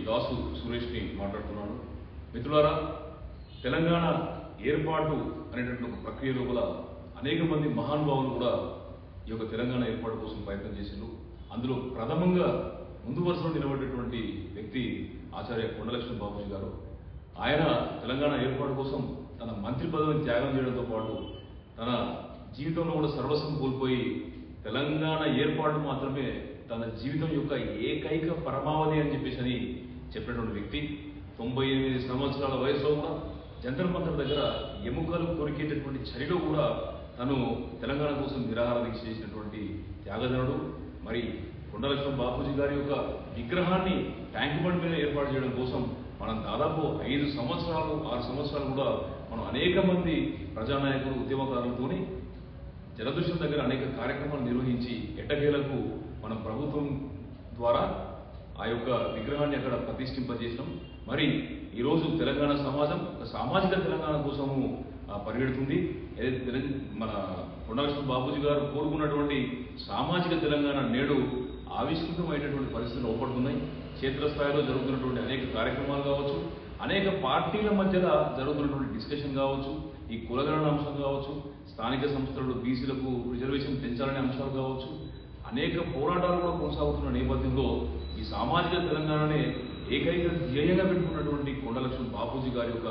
దాసు సురేష్ని మాట్లాడుతున్నాను. మిత్రులారా, తెలంగాణ ఏర్పాటు అనేటువంటి ఒక ప్రక్రియ లోపల అనేక మంది మహానుభావులు కూడా ఈ యొక్క తెలంగాణ ఏర్పాటు కోసం ప్రయత్నం చేసిండ్రు. అందులో ప్రథమంగా ముందు వరుసలో నిలబడేటువంటి వ్యక్తి ఆచార్య కొండలక్ష్మణ బాబూజీ గారు. ఆయన తెలంగాణ ఏర్పాటు కోసం తన మంత్రి పదవిని త్యాగం చేయడంతో పాటు తన జీవితంలో కూడా సర్వస్వం కోల్పోయి తెలంగాణ ఏర్పాటు మాత్రమే తన జీవితం యొక్క ఏకైక పరమావధి అని చెప్పేసి చెప్పినటువంటి వ్యక్తి. 98 సంవత్సరాల వయసులో కూడా జంతర్ మంతర్ దగ్గర ఎముకలు కొరికేటటువంటి చలిలో కూడా తను తెలంగాణ కోసం నిరాహార దీక్ష చేసినటువంటి త్యాగధనుడు. మరి కొండలక్ష్మణ బాపూజీ గారి యొక్క విగ్రహాన్ని ట్యాంక్ బండ్ మీద ఏర్పాటు చేయడం కోసం మనం దాదాపు 5 సంవత్సరాలు 6 సంవత్సరాలు కూడా మనం అనేక మంది ప్రజానాయకులు ఉద్యమకారులతోని జలదృశ్యం దగ్గర అనేక కార్యక్రమాలు నిర్వహించి ఎట్టకేలకు మనం ప్రభుత్వం ద్వారా ఆ యొక్క విగ్రహాన్ని అక్కడ ప్రతిష్ఠింపజేసినాం. మరి ఈరోజు తెలంగాణ సమాజం ఒక సామాజిక తెలంగాణ కోసము పరిగెడుతుంది. ఏదైతే మన కొండలక్ష్మణ బాపూజీ గారు కోరుకున్నటువంటి సామాజిక తెలంగాణ నేడు ఆవిష్కృతమైనటువంటి పరిస్థితులు ఓపడుతున్నాయి. క్షేత్రస్థాయిలో జరుగుతున్నటువంటి అనేక కార్యక్రమాలు కావచ్చు, అనేక పార్టీల మధ్యలో జరుగుతున్నటువంటి డిస్కషన్ కావచ్చు, ఈ కులగణన అంశం కావచ్చు, స్థానిక సంస్థలు బీసీలకు రిజర్వేషన్ పెంచాలనే అంశాలు కావచ్చు, అనేక పోరాటాలు కూడా కొనసాగుతున్న నేపథ్యంలో ఈ సామాజిక తెలంగాణనే ఏకైక ధ్యేయంగా పెట్టుకున్నటువంటి కొండలక్ష్మణ బాపూజీ గారి యొక్క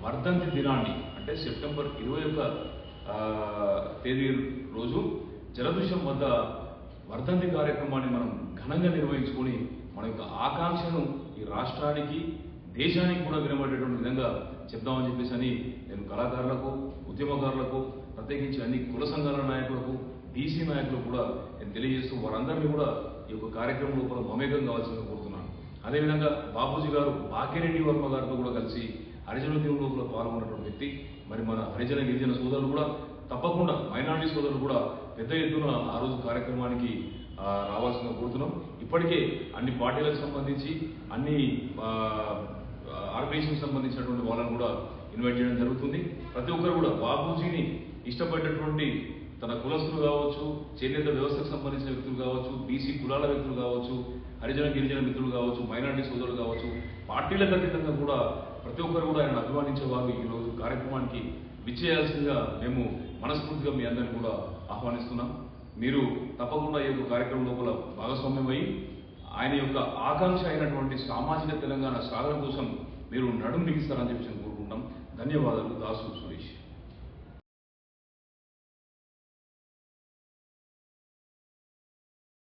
వర్ధంతి దినాన్ని అంటే సెప్టెంబర్ 21 తేదీ రోజు జలదృశ్యం వద్ద వర్ధంతి కార్యక్రమాన్ని మనం ఘనంగా నిర్వహించుకొని మన యొక్క ఆకాంక్షను ఈ రాష్ట్రానికి దేశానికి కూడా వినబడేటువంటి విధంగా చెప్దామని చెప్పేసి నేను కళాకారులకు ఉద్యమకారులకు ప్రత్యేకించి అన్ని కుల సంఘాల నాయకులకు బీసీ నాయకులకు కూడా నేను తెలియజేస్తూ వారందరినీ కూడా ఈ యొక్క కార్యక్రమం లోపల మమేకం కావాల్సిందిగా కోరుతున్నాను. అదేవిధంగా బాపూజీ గారు బాకిరెడ్డి వర్మ గారితో కూడా కలిసి హరిజన ఉద్యమం లోపల పాల్గొన్నటువంటి వ్యక్తి. మరి మన హరిజన గిరిజన సోదరులు కూడా తప్పకుండా మైనారిటీ సోదరులు కూడా పెద్ద ఎత్తున ఆ రోజు కార్యక్రమానికి రావాల్సిందిగా కోరుతున్నాం. ఇప్పటికే అన్ని పార్టీలకు సంబంధించి అన్ని ఆర్గనైజేషన్ సంబంధించినటువంటి వాళ్ళని కూడా ఇన్వైట్ చేయడం జరుగుతుంది. ప్రతి ఒక్కరు కూడా బాపూజీని ఇష్టపడేటటువంటి తన కులస్తులు కావచ్చు, చేనేత వ్యవస్థకు సంబంధించిన వ్యక్తులు కావచ్చు, బీసీ కులాల వ్యక్తులు కావచ్చు, హరిజన గిరిజన మిత్రులు కావచ్చు, మైనారిటీ సోదరులు కావచ్చు, పార్టీలకు అతీతంగా కూడా ప్రతి ఒక్కరు కూడా ఆయన అభిమానించేవారు ఈరోజు కార్యక్రమానికి విచ్చేయాల్సిందిగా మేము మనస్ఫూర్తిగా మీ అందరినీ కూడా ఆహ్వానిస్తున్నాం. మీరు తప్పకుండా ఈ యొక్క కార్యక్రమం లోపల భాగస్వామ్యమై ఆయన యొక్క ఆకాంక్ష అయినటువంటి సామాజిక తెలంగాణ సాధన కోసం మీరు నడుం బిగిస్తారని చెప్పి కోరుకుంటాం. ధన్యవాదాలు. దాసు.